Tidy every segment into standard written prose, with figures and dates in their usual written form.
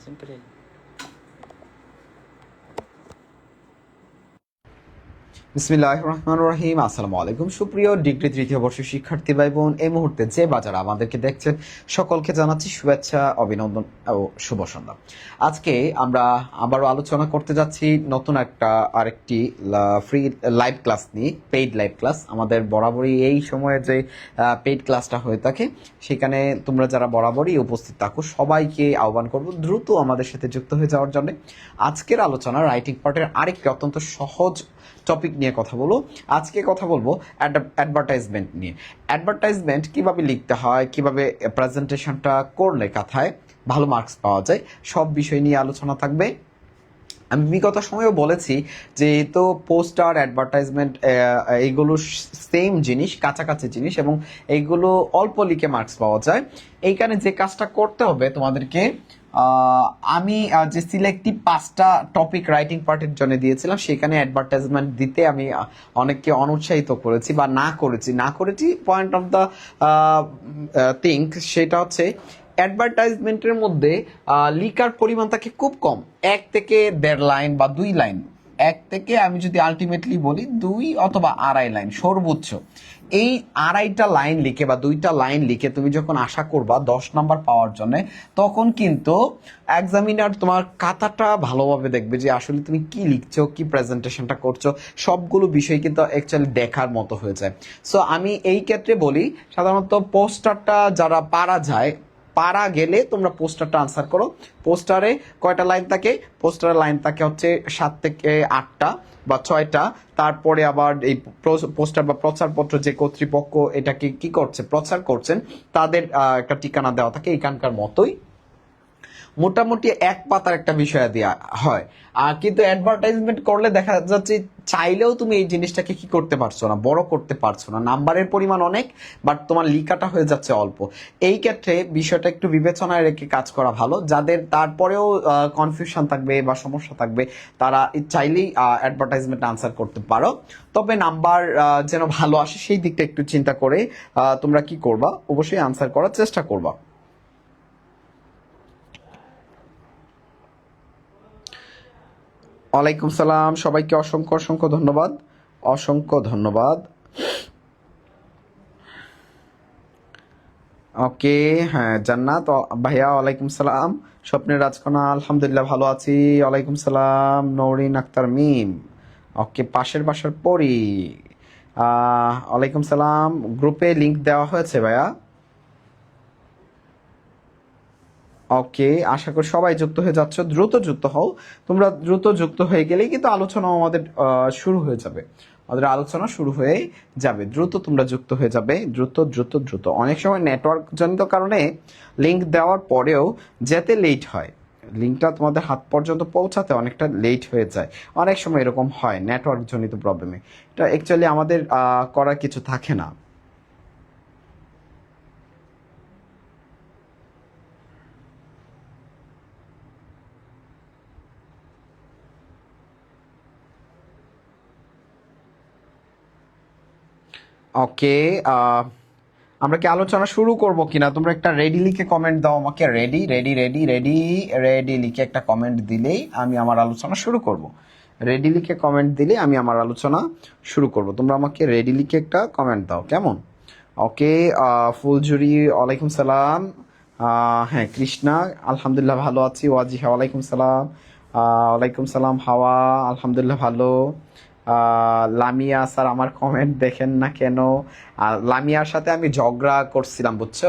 Simply. বিসমিল্লাহির রহমানির রহিম। আসসালামু আলাইকুম সুপ্রিয় ডিগ্রি তৃতীয় বর্ষের শিক্ষার্থী ভাই বোন, এই মুহূর্তে যে বাজার আমাদেরকে দেখছেন সকলকে জানাচ্ছি শুভেচ্ছা, অভিনন্দন ও শুভ সন্ধ্যা। আজকে আমরা আবারও আলোচনা করতে যাচ্ছি নতুন আরেকটি ফ্রি লাইভ ক্লাস নিয়ে, পেইড লাইভ ক্লাস। আমাদের বরাবরই এই সময়ে যে পেইড ক্লাসটা হয়ে থাকে সেখানে তোমরা যারা বরাবরই উপস্থিত থাকো সবাইকে আহ্বান করব দ্রুত আমাদের সাথে যুক্ত হয়ে যাওয়ার জন্য। আজকের আলোচনা রাইটিং পার্টের আরেকটি অত্যন্ত সহজ টপিক নিয়ে কথা বলবো। আজকে কথা বলবো অ্যাডভার্টাইজমেন্ট নিয়ে। অ্যাডভার্টাইজমেন্ট কিভাবে লিখতে হয়, কিভাবে প্রেজেন্টেশনটা করলে কথায় ভালো মার্কস পাওয়া যায়, সব বিষয় নিয়ে আলোচনা থাকবে। আমি বিগত সময়েও বলেছি যে তো পোস্টার, অ্যাডভার্টাইজমেন্ট এইগুলো সেম জিনিস, কাছাকাছি জিনিস, এবং এইগুলো অল্প লিখে মার্কস পাওয়া যায়। এইখানে যে কাজটা করতে হবে তোমাদেরকে, আমি যে সিলেক্টিভ 5টা টপিক রাইটিং পার্টের জন্য দিয়েছিলাম সেখানে অ্যাডভার্টাইজমেন্ট দিতে আমি অনেককে অনুৎসাহিত করেছি বা না করেছি পয়েন্ট অফ দ্য থিঙ্ক সেটা হচ্ছে অ্যাডভার্টাইজমেন্টের মধ্যে লিখার পরিমাণ থাকে খুব কম, 1 থেকে 1.5 লাইন বা 2 লাইন। 1 থেকে আমি যদি আলটিমেটলি বলি 2 অথবা 2.5 লাইন সর্বোচ্চ। এই 2.5টা লাইন লিখে বা 2টা লাইন লিখে তুমি যখন আশা করবা 10 নাম্বার পাওয়ার জন্য, তখন কিন্তু এক্সামিনার তোমার খাতাটা ভালোভাবে দেখবে যে আসলে তুমি কি লিখছো, কি প্রেজেন্টেশনটা করছো, সবগুলো বিষয় কিন্তু অ্যাকচুয়ালি দেখার মতো হয়ে যায়। সো আমি এই ক্ষেত্রে বলি সাধারণত পোস্টারটা যারা পারা গেলে তোমরা পোস্টারটা আনসার করো। পোস্টারে কয়টা লাইন থাকে? পোস্টারের লাইন থাকে হচ্ছে 7 থেকে 8টা বা 6টা। তারপরে আবার এই পোস্টার বা প্রচারপত্র যে কর্তৃপক্ষ এটাকে কি করছে, প্রচার করছেন, তাদের একটা ঠিকানা দেওয়া থাকে এখানকার মতোই। মোটামুটি 1 পাতার একটা বিষয় দেওয়া হয়। আর কিন্তু অ্যাডভার্টাইজমেন্ট করলে দেখা যাচ্ছে চাইলেও তুমি এই জিনিসটাকে কি করতে পারছো না, বড় করতে পারছো না। নাম্বারের পরিমাণ অনেক, বাট তোমার লিখাটা হয়ে যাচ্ছে অল্প। এই ক্ষেত্রে বিষয়টা একটু বিবেচনায় রেখে কাজ করা ভালো। যাদের তারপরেও কনফিউশন থাকবে বা সমস্যা থাকবে তারা চাইলেই অ্যাডভার্টাইজমেন্ট আনসার করতে পারো। তবে নাম্বার যেন ভালো আসে সেই দিকটা একটু চিন্তা করে তোমরা কি করবা, অবশ্যই আনসার করার চেষ্টা করবা। ওয়ালাইকুম সালাম, সবাইকে অসংখ্য অসংখ্য ধন্যবাদ, অসংখ্য ধন্যবাদ। ওকে, হ্যাঁ জান্নাত ভাইয়া ওয়ালাইকুম সালাম। স্বপ্নের রাজকন্যা আলহামদুলিল্লাহ ভালো আছি, ওয়ালাইকুম সালাম। নৌরিন আক্তার মিম, ওকে পাশের বাসার পরি, ওয়ালাইকুম সালাম। গ্রুপে লিংক দেওয়া হয়েছে ভাইয়া। ওকে, আশা করি সবাই যুক্ত হয়ে যাচ্ছ, দ্রুত যুক্ত হও। তোমরা দ্রুত যুক্ত হয়ে গেলেই কিন্তু আলোচনা আমাদের শুরু হয়ে যাবে। আমাদের আলোচনা শুরু হয়ে যাবে, দ্রুত তোমরা যুক্ত হয়ে যাবে, দ্রুত দ্রুত দ্রুত। অনেক সময় নেটওয়ার্ক জনিত কারণে লিংক দেওয়ার পরেও যেতে লেট হয়, লিঙ্কটা তোমাদের হাত পর্যন্ত পৌঁছাতে অনেকটা লেট হয়ে যায়। অনেক সময় এরকম হয় নেটওয়ার্ক জনিত প্রবলেমে। এটা অ্যাকচুয়ালি আমাদের করার কিছু থাকে না। ওকে, আমরা কি আলোচনা শুরু করব কিনা তোমরা একটা রেডি লিখে কমেন্ট দাও আমাকে। Ready ready ready ready ready লিখে একটা কমেন্ট দিলেই আমি আমার আলোচনা শুরু করব। রেডি লিখে কমেন্ট দিলে আমি আমার আলোচনা শুরু করব। তোমরা আমাকে রেডি লিখে একটা কমেন্ট দাও, কেমন? ওকে, ফুলঝুরি ওয়ালাইকুম সালাম। হ্যাঁ, কৃষ্ণা আলহামদুলিল্লাহ ভালো আছি। ওয়াজিহা ওয়ালাইকুম সালাম। ওয়ালাইকুম সালাম হাওয়া, আলহামদুলিল্লাহ ভালো। লামিয়া স্যার আমার কমেন্ট দেখেন না কেন? লামিয়ার সাথে আমি ঝগড়া করছিলাম বুঝছো,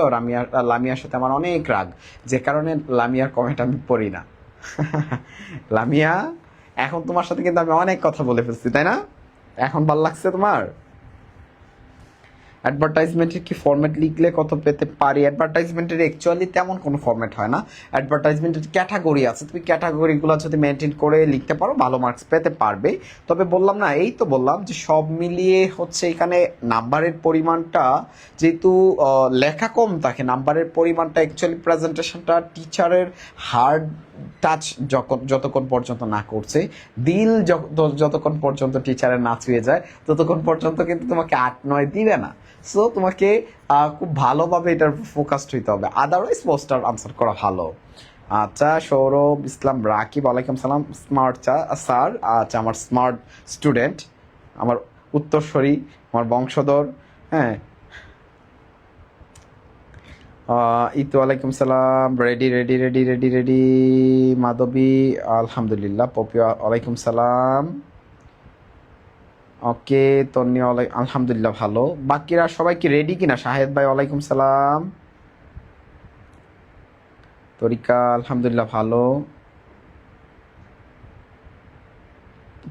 লামিয়ার সাথে আমার অনেক রাগ, যে কারণে লামিয়ার কমেন্ট আমি পড়ি না। লামিয়া, এখন তোমার সাথে কিন্তু আমি অনেক কথা বলে ফেলছি, তাই না? এখন ভাল লাগছে তোমার? অ্যাডভার্টাইজমেন্টের কি ফরম্যাট লিখলে কত পেতে পারি? অ্যাডভার্টাইজমেন্টের অ্যাকচুয়ালি তেমন কোনো ফরম্যাট হয় না। অ্যাডভার্টাইজমেন্টের ক্যাটাগরি আছে, তুমি ক্যাটাগরিগুলো যদি মেনটেন করে লিখতে পারো ভালো মার্কস পেতে পারবে। তবে বললাম না, এই তো বললাম যে সব মিলিয়ে হচ্ছে এখানে নাম্বারের পরিমাণটা যেহেতু লেখা কম থাকে, নাম্বারের পরিমাণটা অ্যাকচুয়ালি প্রেজেন্টেশনটা টিচারের হার্ড টাচ যতক্ষণ পর্যন্ত না করছে, দিল যতক্ষণ পর্যন্ত টিচারের না ছুঁয়ে যায় ততক্ষণ পর্যন্ত কিন্তু তোমাকে 8-9 দিবে না। সো তোমাকে খুব ভালোভাবে এটার ফোকাসড হইতে হবে, আদারওয়াইজ পোস্টার আনসার করা ভালো। আচ্ছা, সৌরভ ইসলাম রাকিব, ওয়ালাইকুম সালাম। স্মার্ট স্যার, আচ্ছা আমার স্মার্ট স্টুডেন্ট, আমার উত্তরসূরি, আমার বংশধর। হ্যাঁ, ইতু ওয়ালাইকুম সালাম। Ready ready ready ready ready. Madhavi আলহামদুলিল্লাহ। পপি ওয়ালাইকুম সালাম। ওকে, তন্নি আলহামদুলিল্লাহ ভালো। বাকিরা সবাই কি রেডি কিনা? শাহেদ ভাই ওয়ালাইকুম সালাম। তরিকা আলহামদুলিল্লাহ ভালো।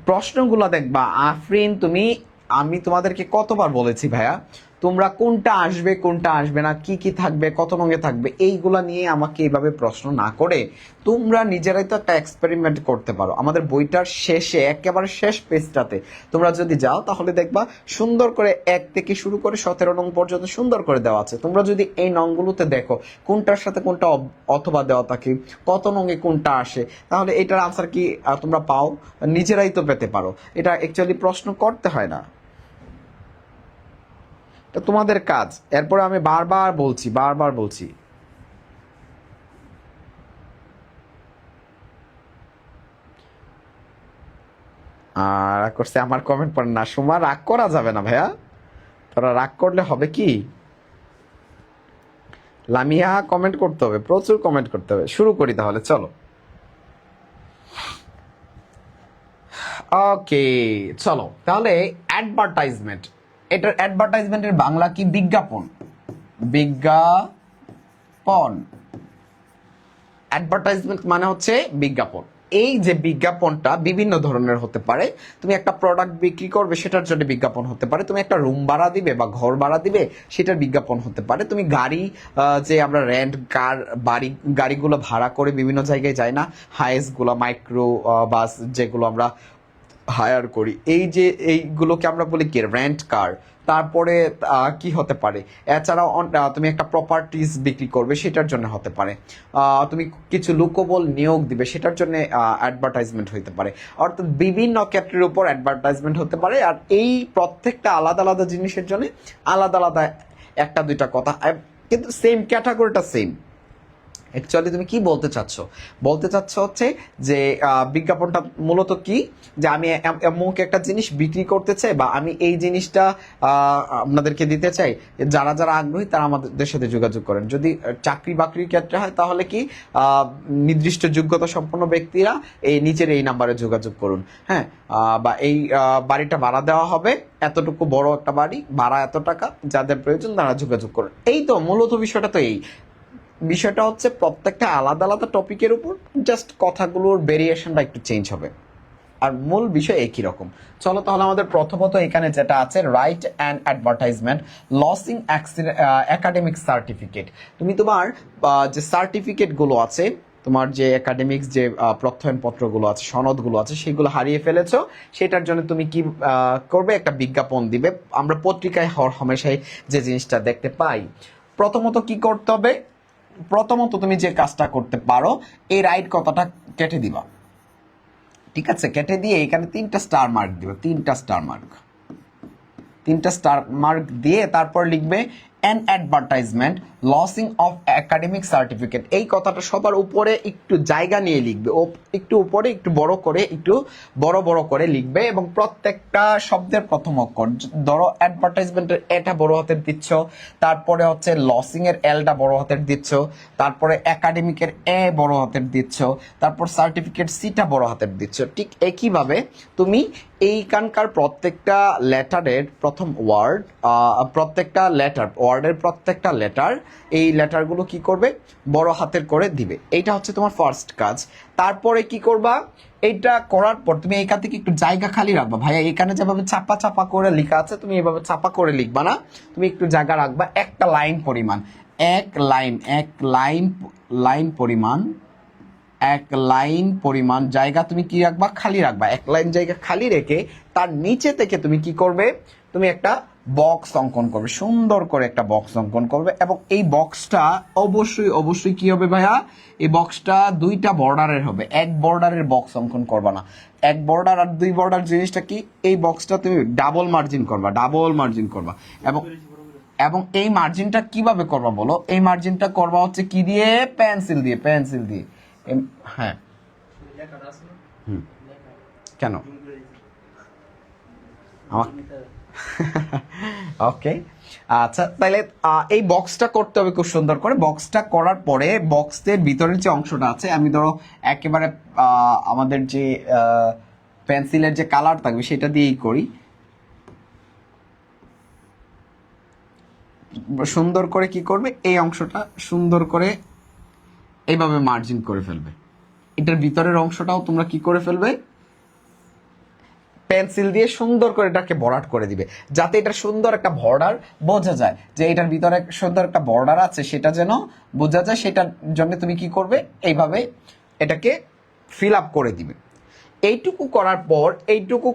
প্রশ্নগুলো দেখবা আফরিন, তুমি, আমি তোমাদেরকে কতবার বলেছি ভাইয়া, তোমরা কোনটা আসবে কোনটা আসবে না, কি কি থাকবে, কত রঙে থাকবে, এইগুলা নিয়ে আমাকে এইভাবে প্রশ্ন না করে তোমরা নিজেরাই তো একটা এক্সপেরিমেন্ট করতে পারো। আমাদের বইটার শেষে একেবারে শেষ পেজটাতে তোমরা যদি যাও তাহলে দেখবা সুন্দর করে 1 থেকে শুরু করে 17 নং পর্যন্ত সুন্দর করে দেওয়া আছে। তোমরা যদি এই নংগুলোতে দেখো কোনটার সাথে কোনটা অথবা দেওয়া থাকে, কত নঙে কোনটা আসে, তাহলে এটার আনসার কি তোমরা পাও, নিজেরাই তো পেতে পারো। এটা অ্যাকচুয়ালি প্রশ্ন করতে হয় না, এটা তোমাদের কাজ। এরপরে আমি বারবার বলছি, বারবার বলছি, আর রাগ করছে আমার কমেন্ট পড়েন না। সুমা, রাগ করা যাবে না ভাইয়া, তোরা রাগ করলে হবে কি? লামিয়া, কমেন্ট করতে হবে, প্রচুর কমেন্ট করতে হবে। শুরু করি তাহলে, চলো। ওকে, চলো তাহলে। অ্যাডভার্টাইজমেন্ট, এটার অ্যাডভার্টাইজমেন্টের বাংলা কি? বিজ্ঞাপন। বিজ্ঞাপন, অ্যাডভার্টাইজমেন্ট মানে হচ্ছে বিজ্ঞাপন। এই যে বিজ্ঞাপনটা বিভিন্ন ধরনের হতে পারে। তুমি একটা প্রোডাক্ট বিক্রি করবে, সেটার জন্য বিজ্ঞাপন হতে পারে। তুমি একটা রুম ভাড়া দিবে বা ঘর ভাড়া দিবে, সেটার বিজ্ঞাপন হতে পারে। তুমি গাড়ি, যে আমরা রেন্ট কার, গাড়িগুলো ভাড়া করে বিভিন্ন জায়গায় যাই না, হাইসগুলো, মাইক্রো বাস যেগুলো আমরা হায়ার করি, এই যে এইগুলোকে আমরা বলি কি? রেন্ট কার। তারপরে কি হতে পারে? এছাড়াও তুমি একটা প্রপার্টিজ বিক্রি করবে, সেটার জন্য হতে পারে। তুমি কিছু লোকবল নিয়োগ দিবে, সেটার জন্য অ্যাডভার্টাইজমেন্ট হতে পারে। অর্থাৎ বিভিন্ন ক্ষেত্রের উপর অ্যাডভার্টাইজমেন্ট হতে পারে। আর এই প্রত্যেকটা আলাদা আলাদা জিনিসের জন্য আলাদা আলাদা একটা দুইটা কথা, কিন্তু সেম ক্যাটাগরিটা সেম। অ্যাকচুয়ালি তুমি কি বলতে চাচ্ছ? বলতে চাচ্ছ হচ্ছে যে বিজ্ঞাপনটা মূলত কি, যে আমি এমন একটা জিনিস বিক্রি করতে চাই, বা আমি এই জিনিসটা আপনাদেরকে দিতে চাই। যারা যারা আগ্রহী তারা আমাদের সাথে যোগাযোগ করেন। যদি চাকরি বাকরির ক্ষেত্রে হয় তাহলে কি নির্দিষ্ট যোগ্যতা সম্পন্ন ব্যক্তিরা এই নিচের এই নাম্বারে যোগাযোগ করুন। হ্যাঁ, বা এই বাড়িটা ভাড়া দেওয়া হবে, এতটুকু বড় একটা বাড়ি, ভাড়া এত টাকা, যাদের প্রয়োজন তারা যোগাযোগ করুন। এই তো মূলত বিষয়টা তো এই। বিষয়টা হচ্ছে প্রত্যেকটা আলাদা আলাদা টপিকের উপর জাস্ট কথাগুলোর ভেরিয়েশনটা একটু চেঞ্জ হবে, আর মূল বিষয় একই রকম। চলো তাহলে আমাদের প্রথমত এখানে যেটা আছে, right and advertisement losing academic certificate. তুমি তোমার যে সার্টিফিকেটগুলো আছে, তোমার যে একাডেমিক্স যে প্রত্যয়নপত্রগুলো আছে, সনদগুলো আছে, সেগুলো হারিয়ে ফেলেছো। সেটার জন্য তুমি কি করবে? একটা বিজ্ঞাপন দিবে। আমরা পত্রিকায় হামেশাই যে জিনিসটা দেখতে পাই। প্রথমত কি করতে হবে? প্রথমত তুমি যে কাজটা করতে পারো, এই রাইট কথাটা কেটে দিবা। ঠিক আছে, কেটে দিয়ে এখানে 3টা স্টার মার্ক দিবে, 3টা স্টার মার্ক, 3টা স্টার মার্ক দিয়ে তারপর লিখবে an advertisement losing of academic certificate. এই কথাটা সবার উপরে একটু জায়গা নিয়ে লিখবে, ও একটু উপরে একটু বড় করে, একটু বড় বড় করে লিখবে, এবং প্রত্যেকটা শব্দের প্রথম অক্ষর, ধরো অ্যাডভার্টাইজমেন্টের এটা বড় হাতের দিচ্ছ, তারপরে হচ্ছে লসিং এর এলটা বড় হাতের দিচ্ছ, তারপরে একাডেমিকের এ বড় হাতের দিচ্ছ, তারপর সার্টিফিকেট সিটা বড় হাতের দিচ্ছ। ঠিক একইভাবে তুমি এইখানকার প্রত্যেকটা লেটারের প্রথম ওয়ার্ড, প্রত্যেকটা লেটার, ওয়ার্ডের প্রত্যেকটা লেটার, এই লেটারগুলো কি করবে? বড় হাতের করে দিবে। এইটা হচ্ছে তোমার ফার্স্ট কাজ। তারপরে কি করবা? এইটা করার পর তুমি এখান থেকে একটু জায়গা খালি রাখবা। ভাইয়া এখানে যেভাবে চাপা চাপা করে লেখা আছে, তুমি এভাবে চাপা করে লিখবা না, তুমি একটু জায়গা রাখবা, একটা লাইন পরিমাণ, এক লাইন পরিমাণ, এক লাইন পরিমাণ জায়গা তুমি কি রাখবা? খালি রাখবা। এক লাইন জায়গা খালি রেখে তার নিচে থেকে তুমি কি করবে? তুমি একটা বক্স অঙ্কন করবে, সুন্দর করে একটা বক্স অঙ্কন করবে। এবং এই বক্সটা অবশ্যই কি হবে ভাইয়া? এই বক্সটা 2টা বর্ডারের হবে, এক বর্ডারের বক্স অঙ্কন করবা না। এক বর্ডার আর 2 বর্ডার জিনিসটা কি? এই বক্সটা তুমি ডাবল মার্জিন করবা। এবং এই মার্জিনটা কিভাবে করবা বলো? এই মার্জিনটা করবা হচ্ছে কি দিয়ে? পেন্সিল দিয়ে। হ্যাঁ। হুম। কেন? ওকে, আচ্ছা তাহলে এই বক্সটা করতে হবে খুব সুন্দর করে। বক্সটা করার পরে বক্সের ভিতরের যে অংশটা আছে, আমি ধরো একেবারে আমাদের যে পেন্সিলের যে কালার থাকবে সেটা দিয়েই করি। সুন্দর করে কি করবে, এই অংশটা সুন্দর করে এইভাবে মার্জিন করে ফেলবে। এটার ভিতরের অংশটাও তোমরা কি করে ফেলবে, পেন্সিল দিয়ে সুন্দর করে এটাকে ভরাট করে দিবে, যাতে এটা সুন্দর একটা বর্ডার বোঝা যায়, যে এটার ভিতরে সুন্দর একটা বর্ডার আছে সেটা যেন বোঝা যায়। সেটার জন্য তুমি কি করবে, এইভাবে এটাকে ফিল আপ করে দিবে। এইটুকু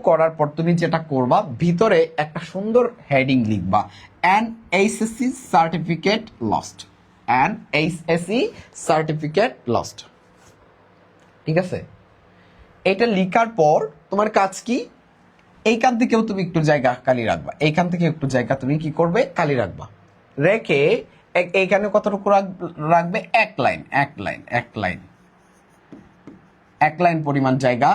করার পর তুমি যেটা করবা, ভিতরে একটা সুন্দর হেডিং লিখবা, an HSC certificate lost, an HSC certificate lost. ঠিক আছে, এটা লিখার পর তোমার কাজ কি, এইখান থেকেও তুমি একটু জায়গা খালি রাখবা, এইখান থেকে একটু জায়গা তুমি কি করবে, খালি রাখবা। রেখে এইখানে কতটুকু রাখবে, এক লাইন পরিমাণ জায়গা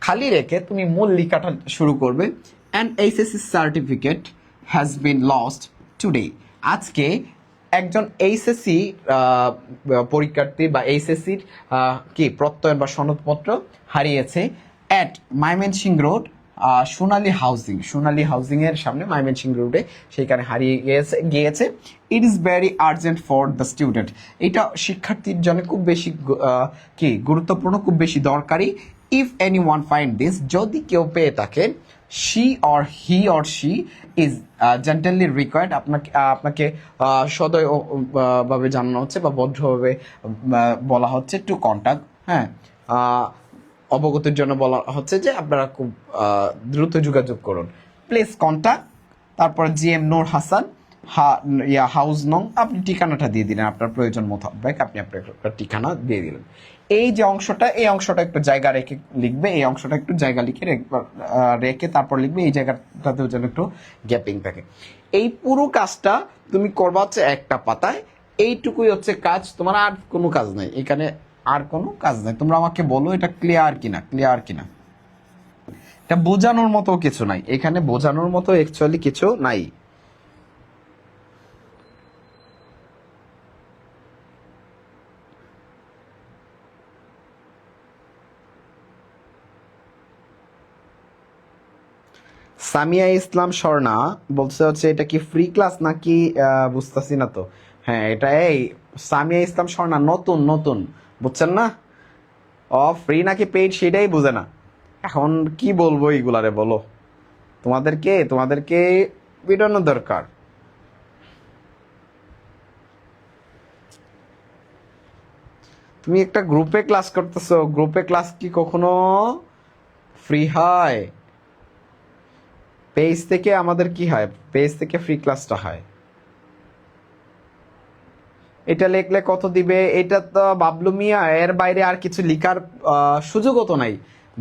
খালি রেখে তুমি মূল লেখাটা শুরু করবে। An HSC certificate has been lost today. আজকে একজন এইচএসসি পরীক্ষার্থী বা এইচএসসির কি প্রত্যয়ন বা সনদপত্র হারিয়েছে at Mymensingh road, Sonali housing এর সামনে ময়মনসিংহ রোডে, সেইখানে হারিয়ে গিয়েছে। It is very urgent for the student. এটা শিক্ষার্থীর জন্য খুব বেশি কি গুরুত্বপূর্ণ, খুব বেশি দরকারি। If any one find this, যদি কেউ পেয়ে থাকে, he or she is gently required, আপনাকে সদয় ভাবে জানানো হচ্ছে বা ভদ্রভাবে বলা হচ্ছে টু কন্ট্যাক্ট, হ্যাঁ, অবগতির জন্য বলা হচ্ছে যে আপনারা খুব দ্রুত যোগাযোগ করুন। প্লিজ কন্ট্যাক্ট, তারপর জিএম নূর হাসান, হাউস নং, আপনি ঠিকানাটা দিয়ে দিলেন, আপনার প্রয়োজন মোতাবেক আপনি আপনার ঠিকানা দিয়ে দিলেন। এই যে অংশটা, এই অংশটা একটু জায়গা রেখে লিখবে, এই অংশটা একটু জায়গা রেখে তারপর লিখবে, এই জায়গাটাতেও যেন একটু গ্যাপিং থাকে। এই পুরো কাজটা তুমি করবা হচ্ছে একটা পাতায়। এইটুকুই হচ্ছে কাজ, তোমার আর কোনো কাজ নাই এখানে, আর কোনো কাজ নাই। তোমরা আমাকে বলো এটা ক্লিয়ার কিনা। এটা বোঝানোর মতো কিছু নাই এখানে, বোঝানোর মতো অ্যাকচুয়ালি কিছু নাই। সামিয়া ইসলাম স্বর্ণা বলছে হচ্ছে এটা কি ফ্রি ক্লাস নাকি, বুঝতেছি না তো। হ্যাঁ, এটা এই সামিয়া ইসলাম স্বর্ণা নতুন বুঝছেন না, ফ্রি নাকি পেইড সেটাই বুঝে না। এখন কি বলবো এইগুলারে, বলো, তোমাদেরকে বিটানো দরকার। তুমি একটা গ্রুপে ক্লাস করতেছো, গ্রুপে ক্লাস কি কখনো ফ্রি হয়? পেজ থেকে আমাদের কি হয়, পেজ থেকে ফ্রি ক্লাসটা হয়। এটা লিখলে কত দিবে, এটা তো বাবলু মিয়া, এর বাইরে আর কিছু লিখার সুযোগও তো নাই।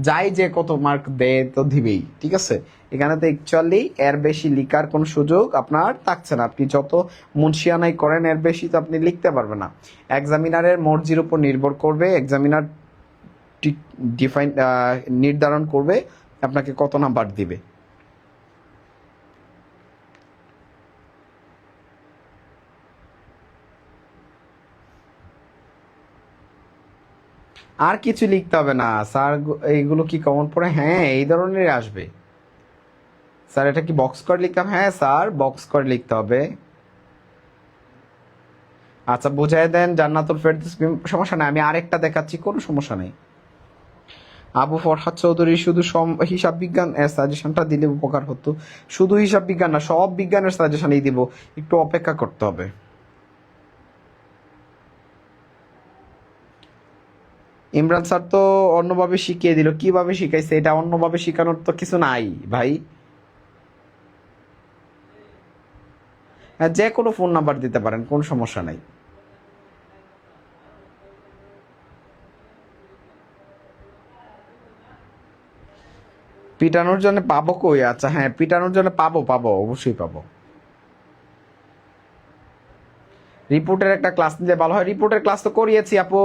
যাই যে কত মার্ক দেয় তো দিবেই, ঠিক আছে। এখানে তো অ্যাকচুয়ালি এর বেশি লিখার কোনো সুযোগ আপনার থাকছে না। আপনি যত মুন্সিয়ানাই করেন এর বেশি তো আপনি লিখতে পারবেন না। এক্সামিনারের মর্জির উপর নির্ভর করবে, এক্সামিনার ডিফাইন নির্ধারণ করবে আপনাকে কত নাম্বার দিবে। আর কিছু লিখতে হবে না স্যার, এইগুলো কি কমন পড়ে? হ্যাঁ, এই ধরনের আসবে। স্যার এটা কি বক্স করে লিখতে হবে? হ্যাঁ স্যার, বক্স করে লিখতে হবে। আচ্ছা বুঝাই দেন জান্নাতুল ফেরদৌস, সমস্যা নাই, আমি আরেকটা দেখাচ্ছি, কোনো সমস্যা নেই। আবু ফরহাদ চৌধুরী, শুধু হিসাব বিজ্ঞান এর সাজেশনটা দিলে উপকার হতো। শুধু হিসাব বিজ্ঞান না, সব বিজ্ঞানের সাজেশনই দিব, একটু অপেক্ষা করতে হবে। ইমরান স্যার তো অন্যভাবে শিখিয়ে দিল, কিভাবে শিখাইছে? এটা অন্যভাবে শিখানোর তো কিছু নাই ভাই। হ্যাঁ, যে কোনো ফোন নাম্বার দিতে পারেন, কোনো সমস্যা নাই। পিটানোর জন্য পাবো কই? আচ্ছা হ্যাঁ, পিটানোর জন্য পাবো, অবশ্যই পাবো। রিপোর্টের একটা ক্লাস নিলে ভালো হয়, রিপোর্টের ক্লাস তো করিয়েছি আপু।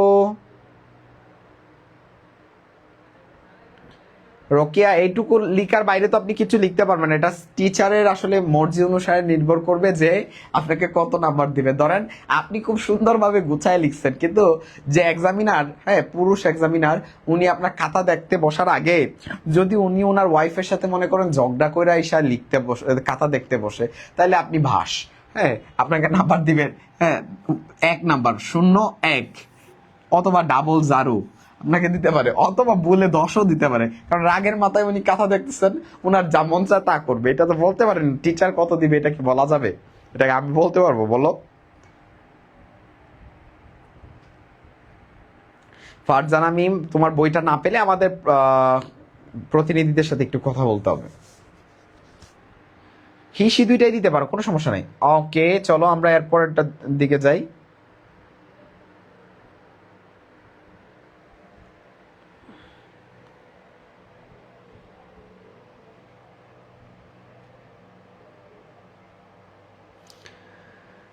রোকেয়া এইটুকু লিখার বাইরে তো আপনি কিছু লিখতে পারবেন না। এটা টিচারের আসলে মর্জি অনুসারে নির্ভর করবে যে আপনাকে কত নাম্বার দিবে। ধরেন আপনি খুব সুন্দরভাবে গুছায় লিখছেন, কিন্তু যে এক্সামিনার, হ্যাঁ পুরুষ এক্সামিনার, উনি আপনার খাতা দেখতে বসার আগে যদি উনি ওনার ওয়াইফের সাথে মনে করেন ঝগড়া করে এসে লিখতে বসে, খাতা দেখতে বসে, তাহলে আপনি ভাস, হ্যাঁ আপনাকে নাম্বার দিবেন, হ্যাঁ 1 নাম্বার 0-1, অথবা ডাবল জারু আপনাকে দিতে পারে, অথবা বলে 10ও দিতে পারে। কারণ রাগের মাথায় উনি কথা দেখতেছেন, উনার যা মন চায় তা করবে। এটা তো বলতে পারেন টিচার কত দিবে, এটা কি বলা যাবে? এটাকে আমি বলতে পারবো? বলো। ফারজানা মিম, তোমার বইটা না পেলে আমাদের প্রতিনিধিদের সাথে একটু কথা বলতে হবে। হিসি দুইটাই দিতে পারো, কোনো সমস্যা নেই। ওকে চলো আমরা এরপরেরটা দিকে যাই।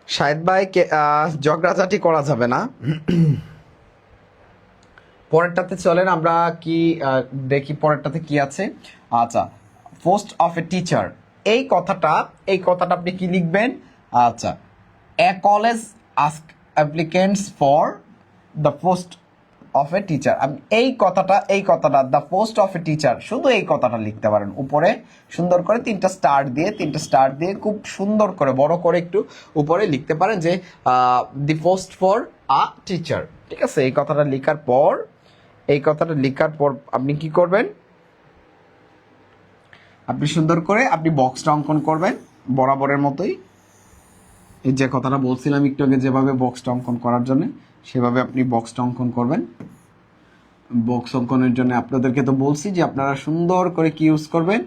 শাহেদ ভাই ঝগড়াঝাটি করা যাবে না। পরেরটাতে চলেন আমরা কি দেখি পরেরটাতে কি আছে। আচ্ছা, পোস্ট অফ এ টিচার, এই কথাটা আপনি কি লিখবেন? আচ্ছা, a college ask applicants for the post of a teacher. আপনি এই কথাটা the post of a teacher, শুধু এই কথাটা লিখতে পারেন। উপরে সুন্দর করে 3টা স্টার দিয়ে খুব সুন্দর করে বড় করে একটু উপরে লিখতে পারেন যে the post for a teacher. ঠিক আছে, এই কথাটা লেখার পর আপনি কি করবেন? আপনি সুন্দর করে আপনি বক্সটা অঙ্কন করবেন বরাবরের মতোই। এই যে কথাটা বলছিলাম একটু আগে, যেভাবে বক্সটা অঙ্কন করার জন্য, সেভাবে আপনি বক্সটা অঙ্কন করবেন। বক্স অঙ্কনের জন্য আপনাদেরকে তো বলছি যে আপনারা সুন্দর করে কি ইউজ করবেন?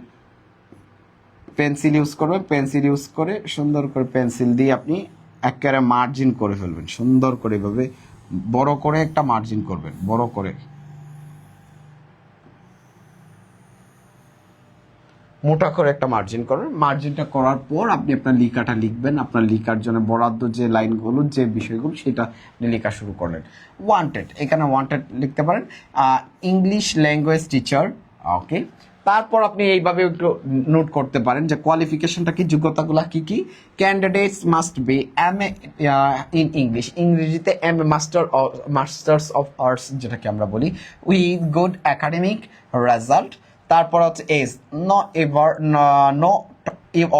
পেন্সিল ইউজ করবেন। পেন্সিল ইউজ করে সুন্দর করে পেন্সিল দিয়ে আপনি একেবারে মার্জিন করে ফেলবেন। সুন্দর করে এভাবে বড় করে একটা মার্জিন করবেন, বড় করে মোটা করে একটা মার্জিন করবেন। মার্জিনটা করার পর আপনি আপনার লিখাটা লিখবেন। আপনার লিখার জন্য বরাদ্দ যে লাইনগুলো, যে বিষয়গুলো, সেটা আপনি লেখা শুরু করলেন। ওয়ান্টেড, এখানে ওয়ান্টেড লিখতে পারেন, ইংলিশ ল্যাঙ্গুয়েজ টিচার। ওকে, তারপর আপনি এইভাবে একটু নোট করতে পারেন যে কোয়ালিফিকেশনটা কি, যোগ্যতাগুলো কি কি। Candidates must be MA in English, ইংরেজিতে এমএ মাস্টার্স অফ আর্টস যেটাকে আমরা বলি, উইথ গুড একাডেমিক রেজাল্ট। তারপর হচ্ছে age no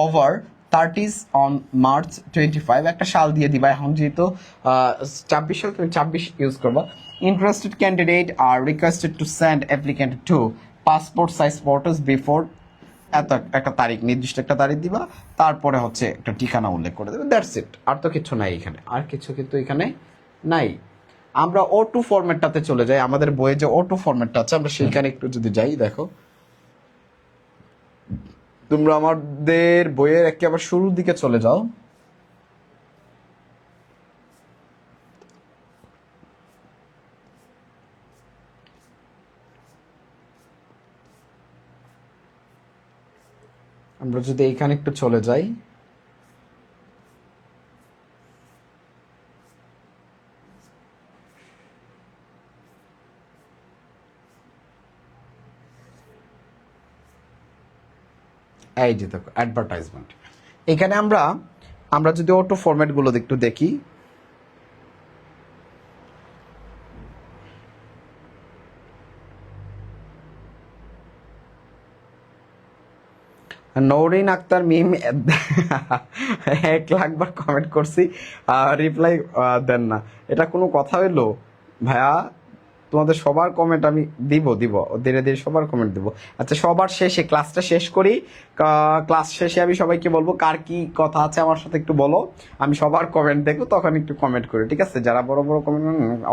over 30s on March 25, একটা সাল দিয়ে দিবা। এখন যেহেতু 24 সাল, তুমি 26 ইউজ করবা। Interested candidate are requested to send applicant to passport size photos before এত একটা তারিখ, নির্দিষ্ট একটা তারিখ দিবা। তারপরে হচ্ছে একটা ঠিকানা উল্লেখ করে দেবে। দ্যাটস ইট, আর তো কিছু নাই এখানে, আর কিছু কিন্তু এখানে নাই। আমরা O2 ফরম্যাটটাতে চলে যাই। আমাদের বইয়ে যে O2 ফরম্যাটটা আছে, আমরা সেইখানে একটু যদি যাই, দেখো তোমরা আমাদের বইয়ের একেবারে শুরুর দিকে চলে যাও। আমরা যদি এইখানে একটু চলে যাই, এই যে দেখো অ্যাডভার্টাইজমেন্ট। এখানে আমরা যদি O2 ফরম্যাটগুলো একটু দেখি, নৌরিন আক্তার মিম 1 লাখ বার কমেন্ট করছি, রিপ্লাই দেন না, এটা কোনো কথা হইলো ভাইয়া? তোমাদের সবার কমেন্ট আমি দিব ধীরে ধীরে সবার কমেন্ট দিব। আচ্ছা, সবার শেষে ক্লাসটা শেষ করি। ক্লাস শেষে আমি সবাইকে বলবো কার কি কথা আছে আমার সাথে একটু বলো। আমি সবার কমেন্ট দেখবো, তখন একটু কমেন্ট করি, ঠিক আছে? যারা বড় বড় কমেন্ট,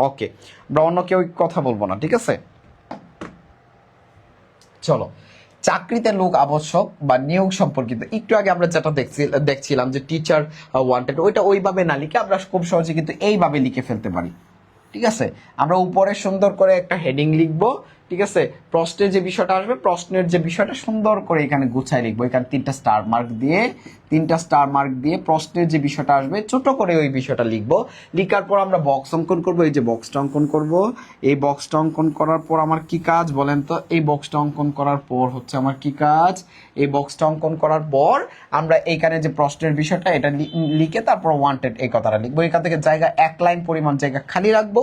ওকে, আমরা অন্য কেউ কথা বলবো না, ঠিক আছে? চলো, চাকরিতে লোক আবশ্যক বা নিয়োগ সম্পর্কিত একটু আগে আমরা যেটা দেখছিলাম যে টিচার ওয়ান্টেড, ওইটা ওইভাবে না লিখে আমরা খুব সহজে কিন্তু এইভাবে লিখে ফেলতে পারি। ঠিক আছে, আমরা উপরে সুন্দর করে একটা হেডিং লিখবো, ঠিক আছে, প্রশ্নের যে বিষয়টা আসবে, প্রশ্নের যে বিষয়টা সুন্দর করে এখানে গুছাই লিখবো। এখানে 3টা স্টার মার্ক দিয়ে প্রশ্নের যে বিষয়টা আসবে ছোট করে ওই বিষয়টা লিখবো। লিখার পর আমরা বক্স অঙ্কন করব। এই যে বক্সটা অঙ্কন করব, এই বক্সটা অঙ্কন করার পর আমার কি কাজ বলেন তো? এই বক্সটা অঙ্কন করার পর হচ্ছে আমার কি কাজ? এই বক্সটা অঙ্কন করার পর আমরা এইখানে যে প্রশ্নের বিষয়টা এটা লিখে তারপর ওয়ান্টেড এই কথাটা লিখবো। এখান থেকে জায়গা 1 লাইন পরিমাণ জায়গা খালি রাখবো,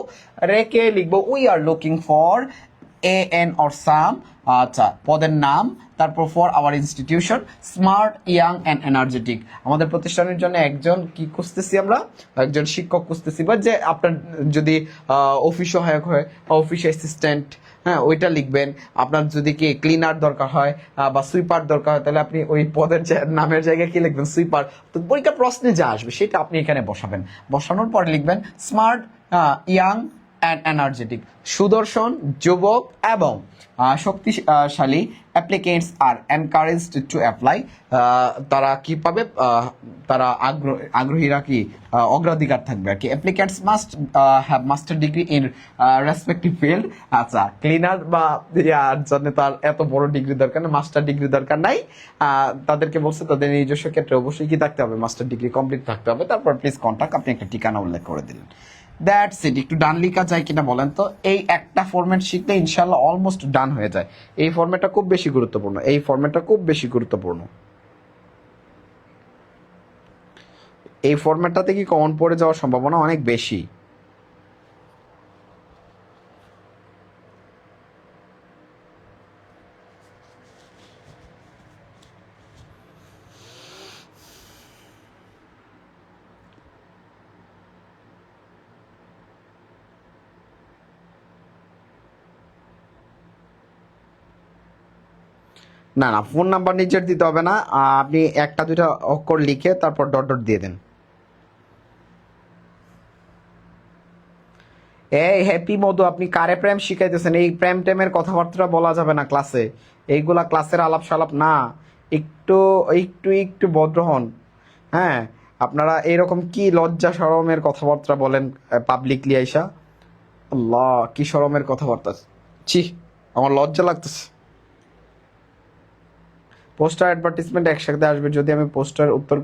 রেখে লিখবো we are looking for a N or সাম, আচ্ছা পদের নাম, তারপর for our institution smart young and energetic. আমাদের প্রতিষ্ঠানের জন্য একজন কি খুঁজতেছি আমরা? একজন শিক্ষক খুঁজতেছি, বা যে আপনার যদি অফিস সহায়ক হয়, অফিস অ্যাসিস্ট্যান্ট, হ্যাঁ ওইটা লিখবেন। আপনার যদি কি ক্লিনার দরকার হয় বা সুইপার দরকার হয়, তাহলে আপনি ওই পদের নামের জায়গায় কি লিখবেন? সুইপার। তো পরীক্ষা প্রশ্নে যা আসবে সেটা আপনি এখানে বসাবেন। বসানোর পর লিখবেন স্মার্ট ইয়াং অ্যান্ড এনার্জেটিক, সুদর্শন, যুবক এবং শক্তিশালী applicants R encouraged to apply. তারা কি পাবে? তারা আগ্রহীরা কি অগ্রাধিকার থাকবে আর কি। Applicants must have master degree in respective field. আচ্ছা ক্লিনার বা জন্য তার এত বড় ডিগ্রি দরকার নেই, মাস্টার ডিগ্রি দরকার নাই। তাদেরকে বলছে তাদের নিজস্ব ক্ষেত্রে অবশ্যই কি থাকতে হবে? মাস্টার ডিগ্রি কমপ্লিট থাকতে হবে। তারপর প্লিজ কন্টাক্ট, আপনি একটা ঠিকানা উল্লেখ করে দিলেন। That's it. একটু ডান লিখা যায় কিনা বলেন তো? এই একটা ফরম্যাট শিখলে ইনশাল্লাহ অলমোস্ট ডান হয়ে যায়। এই ফরম্যাটটা খুব বেশি গুরুত্বপূর্ণ, এই ফরম্যাটটাতে কি কমন পড়ে যাওয়ার সম্ভাবনা অনেক বেশি। না না, ফোন নাম্বার নিজের দিতে হবে না, আপনি একটা দুইটা অক্ষর লিখে তারপর ডট ডট দিয়ে দেন। এই হ্যাপি মধু, আপনি কারে প্রেম শিখাইতেছেন? এই প্রেম টেমের কথাবার্তা বলা যাবে না ক্লাসে, এইগুলা ক্লাসের আলাপ সালাপ না। একটু একটু একটু ভদ্র হন। হ্যাঁ, আপনারা এরকম কি লজ্জা শরমের কথাবার্তা বলেন পাবলিকলি আইসা? আল্লাহ, কি শরমের কথাবার্তা! ছি, আমার লজ্জা লাগতেছে। পোস্টার অ্যাডভার্টিসমেন্ট একসাথে আসবে যদি আমি পোস্টার উত্তর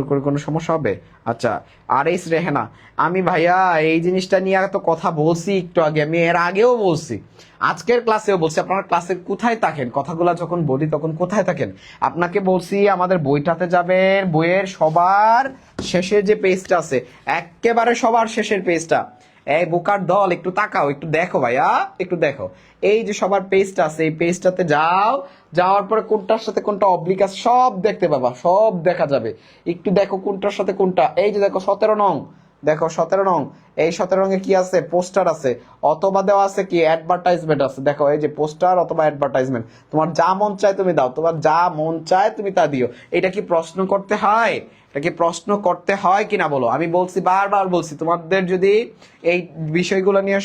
করে কোনো সমস্যা হবে? আচ্ছা, আর এস রেহেনা, আমি ভাইয়া এই জিনিসটা নিয়ে তো কথা বলছি একটু আগে, আমি এর আগেও বলছি, আজকের ক্লাসেও বলছি। আপনারা ক্লাসে কোথায় থাকেন? কথাগুলো যখন বলি তখন কোথায় থাকেন? আপনাকে বলছি আমাদের বইটাতে যাবেন, বইয়ের সবার শেষের যে পেজটা আছে, একেবারে সবার শেষের পেজটা। এই বোকার দল, একটু তাকাও, একটু দেখো ভাইয়া, একটু দেখো। এই যে সবার পেজটা আছে, এই পেজটাতে যাও, যাওয়ার পরে কোনটার সাথে কোনটা অবলিক আছে সব দেখতে পাবা, সব দেখা যাবে। একটু দেখো কোনটার সাথে কোনটা। এই যে দেখো 17 নং, দেখো 17 নং, এই 17 রঙে কি আছে? পোস্টার আছে, অথবা দেওয়া আছে কি অ্যাডভার্টাইজমেন্ট আছে। দেখো এই যে পোস্টার অথবা অ্যাডভার্টাইজমেন্ট, তোমার যা মন চায় তুমি দাও, তোমার যা মন চায় তুমি তা দিও। এটা কি প্রশ্ন করতে হয়? এটা কি প্রশ্ন করতে হয় কিনা বলো? আমি বলছি, বারবার বলছি, তোমাদের যদি এই বিষয়গুলো নিয়ে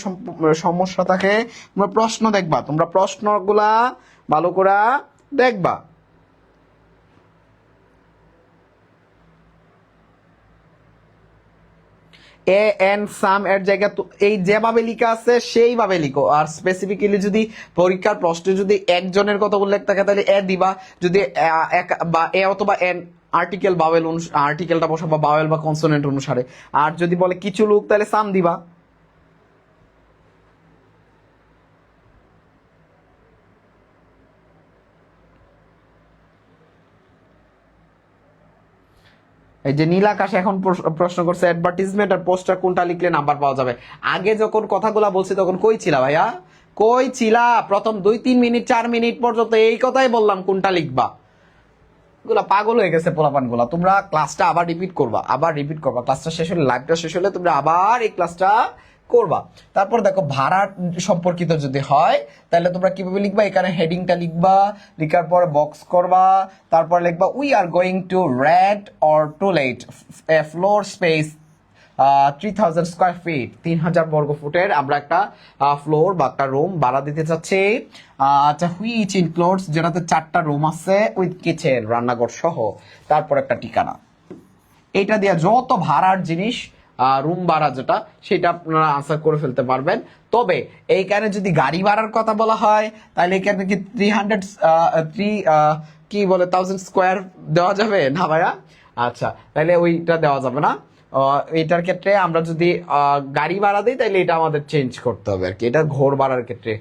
সমস্যা থাকে তোমরা প্রশ্ন দেখবা, তোমরা প্রশ্নগুলা ভালো করে দেখবা। এ এন সাম এর জায়গা তো এই যেভাবে লেখা আছে সেইভাবে লিখো। আর স্পেসিফিক্যালি যদি পরীক্ষার প্রশ্নে যদি একজনের কথা উল্লেখ থাকে তাহলে এ দিবা, যদি এক বা এ অথবা এন আর্টিকেল বাওয়েল আর্টিকেলটা বসাবা বাওয়েল বা কনসোনেন্ট অনুসারে। আর যদি বলে কিছু লোক তাহলে সাম দিবা। এই যে নীল আকাশ এখন প্রশ্ন করছে অ্যাডভার্টিজমেন্ট আর পোস্টার কোনটা লিখলে নাম্বার পাওয়া যাবে। আগে যখন কথাগুলা বলছি তখন কই ছিলা ভাইয়া? কই ছিলা? প্রথম 2-3 মিনিট 4 মিনিট পর্যন্ত এই কথাই বললাম কোনটা লিখবা। গুলা পাগল হয়ে গেছে পোলাপান গুলা। তোমরা ক্লাসটা আবার রিপিট করবা, ক্লাসটা শেষ হলে, লাইভটা শেষ হলে তোমরা আবার এই ক্লাসটা করবা। তারপর দেখো ভাড়া সম্পর্কিত যদি হয় তাহলে তোমরা কিভাবে লিখবা? এখানে হেডিংটা লিখবা, লিখার পর বক্স করবা, তারপর লিখবা we are going to rent or to let a floor space 3000 square feet, 3000 বর্গ ফুটের আমরা একটা ফ্লোর বা একটা রুম ভাড়া দিতে চাচ্ছি। আচ্ছা, হুইচ ইনক্লুডস, যেটাতে 4টা রুম আছে উইথ কিচেন, রান্নাঘর সহ, তারপর একটা ঠিকানা। এইটা দিয়া যত ভাড়ার জিনিস রুম ভাড়া যেটা, সেটা আপনারা আনসার করে ফেলতে পারবেন। তবে এইখানে যদি গাড়ি ভাড়ার কথা বলা হয় তাহলে এখানে কি 1000 স্কোয়ার দেওয়া যাবে না ভাইয়া? আচ্ছা, তাহলে ওইটা দেওয়া যাবে না। এটার ক্ষেত্রে আমরা যদি গাড়ি ভাড়া দিই তাহলে এটা আমাদের চেঞ্জ করতে হবে আর কি, এটা ঘর ভাড়ার ক্ষেত্রে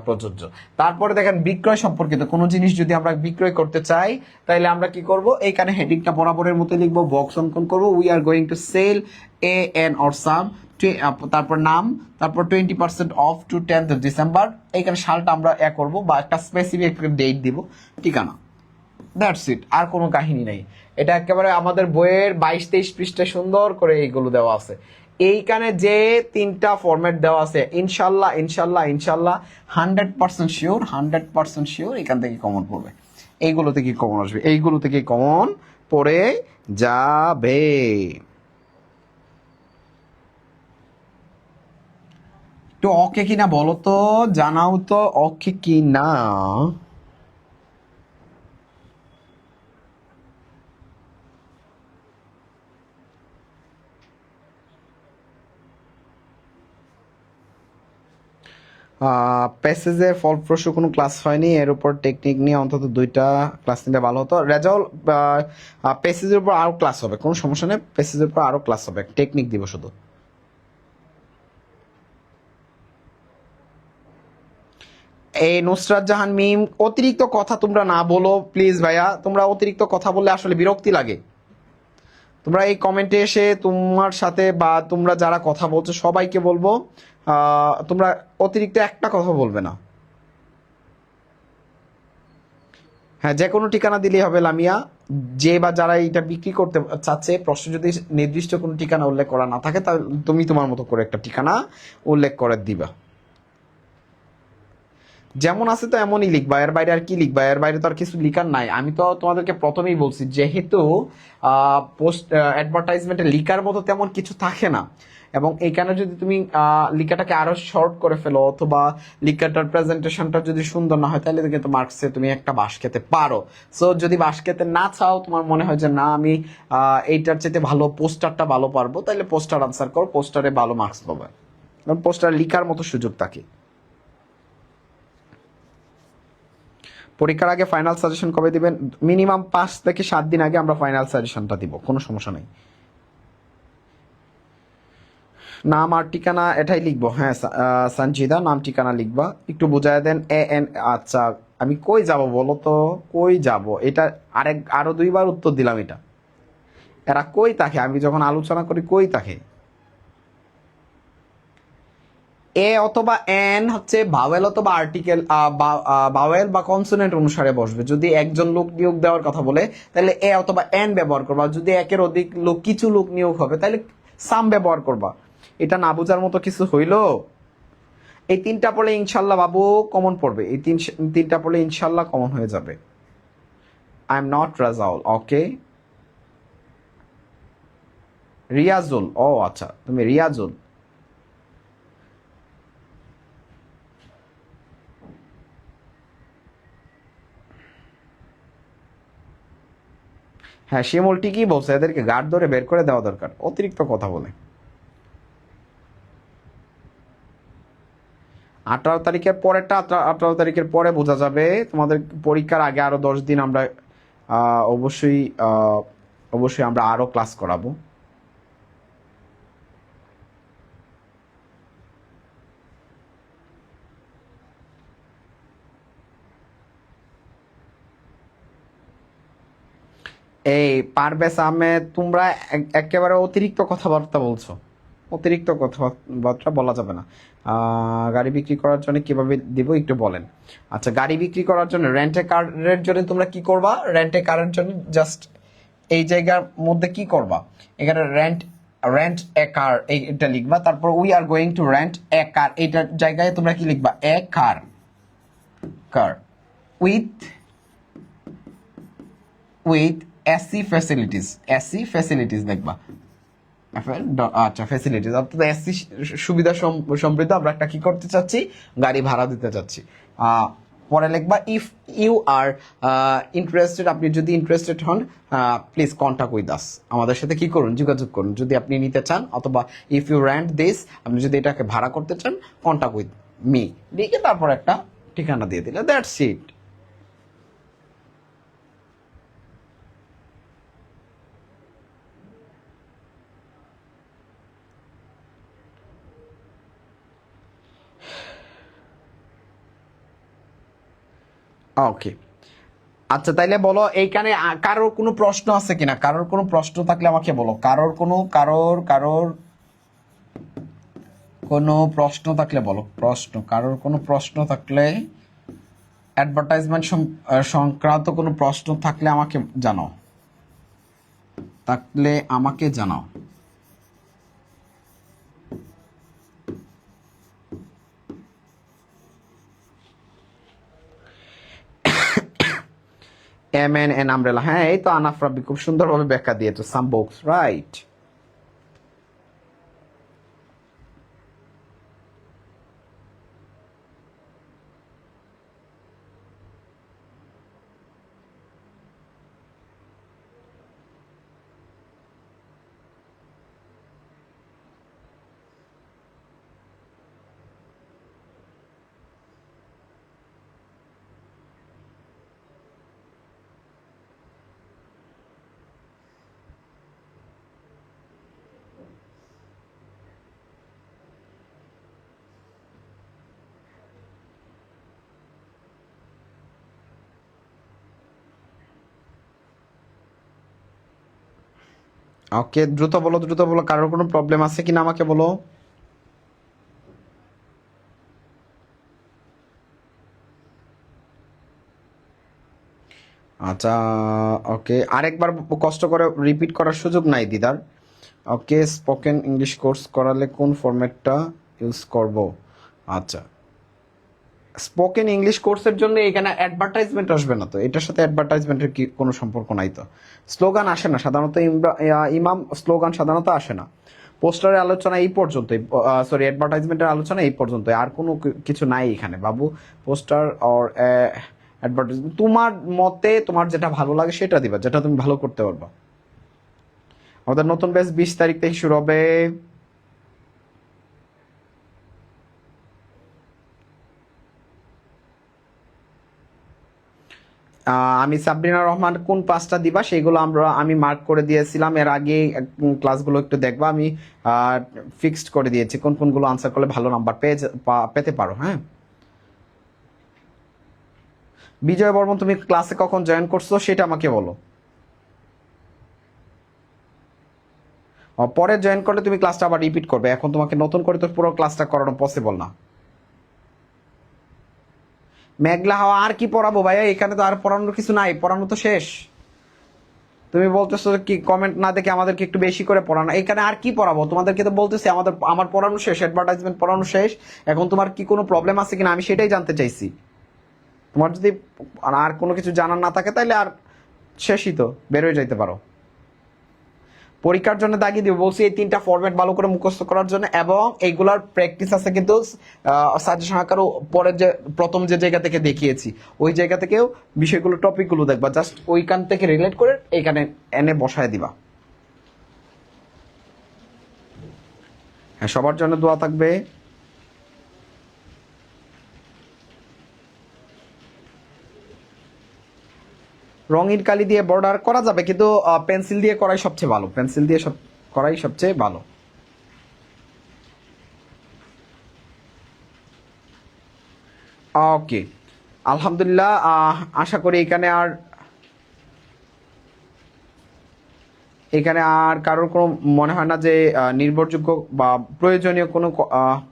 প্রযোজ্য। তারপরে দেখেন বিক্রয় সম্পর্কিত কোনো জিনিস যদি আমরা বিক্রয় করতে চাই তাহলে আমরা কি করব, এইখানে হেডিংটা বরাবরের মতো লিখবো, বক্স অঙ্কন করবো, we are going to sell a N or some, তারপর নাম, তারপর 20% অফ টু 10th ডিসেম্বর। এইখানে সালটা আমরা করবো বা একটা স্পেসিফিক ডেট দিব, ঠিকানা, দ্যাটস ইট, আর কোনো কাহিনী নাই। এটা একেবারে আমাদের বইয়ের 22-23 পৃষ্ঠায় সুন্দর করে এইগুলো দেওয়া আছে। এইখানে যে 3টা ফরম্যাট দেওয়া আছে, ইনশাল্লাহ ইনশাল্লাহ ইনশাল্লাহ 100% শিওর, 100% শিওর এখান থেকে কমন পড়বে, এইগুলো থেকে কমন আসবে, এইগুলো থেকে কমন পড়ে যাবে। একটু ওকে কিনা বলো তো, জানাও তো ওকে কিনা। প্যাসেজের ফলপ্রসূ কোনো ক্লাস হয়নি, এর উপর টেকনিক নিয়ে অন্তত 2টা ক্লাস নিলে ভালো হতো। রেজাউল, প্যাসেজের উপর আরো ক্লাস হবে, কোনো সমস্যা নেই, প্যাসেজের উপর আরো ক্লাস হবে, টেকনিক দিব শুধু। এই নুসরাত জাহান মিম, অতিরিক্ত কথা তোমরা না বলো প্লিজ ভাইয়া, তোমরা অতিরিক্ত কথা বললে আসলে বিরক্তি লাগে। তোমরা এই কমেন্টে এসে তোমার সাথে বা তোমরা যারা কথা বলছো সবাইকে বলবো, তোমরা অতিরিক্ত একটা কথা বলবে না। হ্যাঁ, যে কোনো ঠিকানা দিলেই হবে লামিয়া। যে বা যারা এটা বিক্রি করতে চাচ্ছে, প্রশ্ন যদি নির্দিষ্ট কোনো ঠিকানা উল্লেখ করা না থাকে তাহলে তুমি তোমার মতো করে একটা ঠিকানা উল্লেখ করে দিবা। যেমন আছে তো এমনই লিখবা, এর বাইরে আর কি লিখবা, এর বাইরে তো আর কিছু লিখার নাই। আমি তো তোমাদেরকে প্রথমেই বলছি যেহেতু পোস্ট অ্যাডভার্টাইজমেন্টে লিখার মতো তেমন কিছু থাকে না, এবং এইখানে যদি তুমি লিখাটাকে আরো শর্ট করে ফেলো অথবা লিখাটার প্রেজেন্টেশনটা যদি সুন্দর না হয় তাহলে কিন্তু মার্কসে তুমি একটা বাস খেতে পারো। সো যদি বাস খেতে না চাও, তোমার মনে হয় যে না আমি এইটার চাইতে ভালো পোস্টারটা ভালো পারবো, তাহলে পোস্টার আনসার করো, পোস্টারে ভালো মার্কস পাবে, কারণ পোস্টার লিখার মতো সুযোগ থাকে। পরীক্ষার আগে ফাইনাল সাজেশন কবে দিবেন? মিনিমাম 5 থেকে 7 দিন আগে আমরা ফাইনাল সাজেশনটা দিব, কোনো সমস্যা নেই। নাম আর ঠিকানা এটাই লিখবো। হ্যাঁ সঞ্জিদা, নাম ঠিকানা লিখবা, একটু বুঝায় দেন এ এন। আচ্ছা, আমি কই যাব বলো তো, কই যাব? এটা আরো 2বার উত্তর দিলাম, এটা এরা কই থাকে, আমি যখন আলোচনা করি কই থাকে। এ অথবা এন হচ্ছে ভাওয়েল অথবা আর্টিকেল, ভাওয়েল বা কনসোনেন্ট অনুসারে বসবে। যদি একজন লোক নিয়োগ দেওয়ার কথা বলে তাহলে এ অথবা এন ব্যবহার করবা, যদি একের অধিক লোক, কিছু লোক নিয়োগ হবে তাহলে সাম ব্যবহার করবা। এটা না বোঝার মতো কিছু হইলো? এই 3টা পড়লে ইনশাল্লাহ বাবু কমন পড়বে, এই 3টা পড়লে ইনশাল্লাহ কমন হয়ে যাবে। আই এম নট রাজাউল, ওকে। রিয়াজুল, ও আচ্ছা তুমি রিয়াজুল। হ্যাঁ, শিমুল ঠিকই বলছে, এদেরকে গার্ড ধরে বের করে দেওয়া দরকার, অতিরিক্ত কথা বলে। 18 তারিখের পরেরটা 18 তারিখের পরে বোঝা যাবে। তোমাদের পরীক্ষার আগে আরো 10 দিন আমরা অবশ্যই অবশ্যই আমরা আরো ক্লাস করাবো। এই পারভেজ আহমেদ, তোমরা একেবারে অতিরিক্ত কথাবার্তা বলছো, অতিরিক্ত কথাবার্তা বলা যাবে না। গাড়ি বিক্রি করার জন্য কিভাবে দিব একটু বলেন। আচ্ছা, গাড়ি বিক্রি করার জন্য রেন্টে কারের জন্য তোমরা কি করবা, রেন্টে কারের জন্য জাস্ট এই জায়গার মধ্যে কি করবা, এখানে রেন্ট রেন্ট এ কার এইটা লিখবা, তারপর we are going to rent a car, এইটার জায়গায় তোমরা কি লিখবা, a car, car with with AC facilities, AC facilities দেখবা। আচ্ছা, ফ্যাসিলিটিস অর্থাৎ এসি সুবিধা সমৃদ্ধ আমরা একটা কি করতে চাচ্ছি, গাড়ি ভাড়া দিতে চাচ্ছি। পরে লিখবা ইফ ইউ আর ইন্টারেস্টেড, আপনি যদি ইন্টারেস্টেড হন প্লিজ কন্ট্যাক্ট উইথ আস, আমাদের সাথে কি করুন, যোগাযোগ করুন যদি আপনি নিতে চান, অথবা ইফ ইউ রেন্ট দিস, আপনি যদি এটাকে ভাড়া করতে চান কন্ট্যাক্ট উইথ মি লিখে তারপর একটা ঠিকানা দিয়ে দিলে, দ্যাটস ইট। ওকে, আচ্ছা তাইলে বলো এইখানে কারোর কোনো প্রশ্ন আছে কিনা, কারোর কোনো প্রশ্ন থাকলে আমাকে বলো, কারোর কোনো প্রশ্ন থাকলে বলো, কারোর কোনো প্রশ্ন থাকলে, অ্যাডভার্টাইজমেন্ট সংক্রান্ত কোনো প্রশ্ন থাকলে আমাকে জানাও। MN আমব্রেলা, হ্যাঁ এই তো আনাফ রাব্বি খুব সুন্দরভাবে ব্যাখ্যা দিয়েছো, সাম বক্স রাইট। ওকে, দ্রুত বলো, কারোর কোনো প্রবলেম আছে কিনা আমাকে বলো। আচ্ছা ওকে, আরেকবার কষ্ট করে রিপিট করার সুযোগ নাই দিদার। ওকে, স্পোকেন ইংলিশ কোর্স করালে কোন ফরম্যাটটা ইউজ করব? আচ্ছা, স্পোকেন ইংলিশ কোর্সের জন্য এখানে অ্যাডভার্টাইজমেন্ট আসবে না, তো এটার সাথে অ্যাডভার্টাইজমেন্টের কি কোনো সম্পর্ক নাই, তো স্লোগান আসে না সাধারণত, ইমাম স্লোগান সাধারণত আসে না। পোস্টারের আলোচনা এই পর্যন্তই, সরি অ্যাডভার্টাইজমেন্টের আলোচনা এই পর্যন্তই, আর কোনো কিছু নাই এখানে বাবু। পোস্টার অর অ্যাডভার্টাইজমেন্ট তোমার মতে তোমার যেটা ভালো লাগে সেটা দিবা, যেটা তুমি ভালো করতে পারবা। আমাদের নতুন ব্যাচ 20 তারিখ থেকে শুরু হবে। আমি সাবরিনা রহমান কোন পাঁচটা দিবা সেগুলো আমি মার্ক করে দিয়েছিলাম এর আগে, ক্লাসগুলো একটু দেখবা, আমি ফিক্সড করে দিয়েছি কোন কোনগুলো আনসার করলে ভালো নাম্বার পেতে পারো। হ্যাঁ, বিজয় বর্মন তুমি ক্লাসে কখন জয়েন করছো সেটা আমাকে বলো। পরে জয়েন করলে তুমি ক্লাসটা আবার রিপিট করবে, এখন তোমাকে নতুন করে তো পুরো ক্লাসটা করানো পসিবল না। মেঘলা হাওয়া আর কি পড়াবো ভাইয়া, এখানে তো আর পড়ানোর কিছু নাই, পড়ানো তো শেষ। তুমি বলতেছো কি কমেন্ট না দেখে আমাদেরকে একটু বেশি করে পড়ানো, এখানে আর কি পড়াবো তোমাদেরকে, তো বলতেছি আমার পড়ানো শেষ, অ্যাডভার্টাইজমেন্ট পড়ানো শেষ। এখন তোমার কি কোনো প্রবলেম আছে কিনা আমি সেটাই জানতে চাইছি। তোমার যদি আর কোনো কিছু জানার না থাকে তাহলে আর শেষই তো, বেরোয় যাইতে পারো। পরীক্ষার জন্য দাগিয়ে দিব বলছি এই 3টা ফরম্যাট ভালো করে মুখস্থ করার জন্য, এবং এইগুলার প্র্যাকটিস আছে কিন্তু সাজেশন আকারও পরের যে প্রথম যে জায়গা থেকে দেখিয়েছি ওই জায়গা থেকেও বিষয়গুলো টপিকগুলো দেখবা, জাস্ট ওইখান থেকে রিলেট করে এইখানে এনে বসায় দিবা। হ্যাঁ, সবার জন্য দোয়া থাকবে। রঙিন কালি দিয়ে বর্ডার করা যাবে, কিন্তু পেন্সিল দিয়ে করাই সবচেয়ে ভালো, পেন্সিল দিয়ে করাই সবচেয়ে ভালো। ওকে, আলহামদুলিল্লাহ, আশা করি এখানে আর কারোর কোনো মনে হয় না যে নির্ভরযোগ্য বা প্রয়োজনীয় কোনো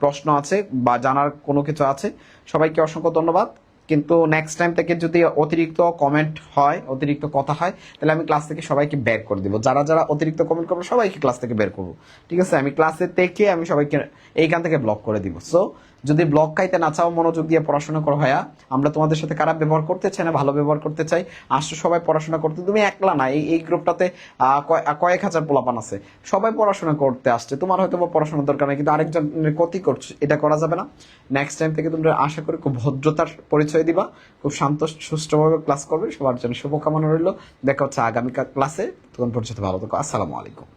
প্রশ্ন আছে বা জানার কোনো কিছু আছে। সবাইকে অসংখ্য ধন্যবাদ, কিন্তু নেক্সট টাইম থেকে যদি অতিরিক্ত কমেন্ট হয়, অতিরিক্ত কথা হয়, তাহলে আমি ক্লাস থেকে সবাইকে বের করে দিব। যারা যারা অতিরিক্ত কমেন্ট করবো সবাইকে ক্লাস থেকে বের করবো, ঠিক আছে? আমি ক্লাসে থেকে আমি সবাইকে এইখান থেকে ব্লক করে দিব। সো যদি ব্লক খাইতে না চাও, মনোযোগ দিয়ে পড়াশোনা করো ভাইয়া। আমরা তোমাদের সাথে খারাপ ব্যবহার করতে চাই না, ভালো ব্যবহার করতে চাই। আসছো সবাই পড়াশোনা করতে, তুমি একলা না, এই গ্রুপটাতে কয়েক হাজার পোলাপান আছে, সবাই পড়াশোনা করতে আসছে। তোমার হয়তো বা পড়াশোনার দরকার নেই, কিন্তু আরেকজনের ক্ষতি করছো, এটা করা যাবে না। নেক্সট টাইম থেকে তোমরা আশা করি খুব ভদ্রতার পরিচয় দিবা, খুব শান্ত সুষ্ঠুভাবে ক্লাস করবে। সবার জন্য শুভকামনা রইল। দেখা হচ্ছে আগামী ক্লাসে, তখন পর্যন্ত ভালো থাকো। আসসালামু আলাইকুম।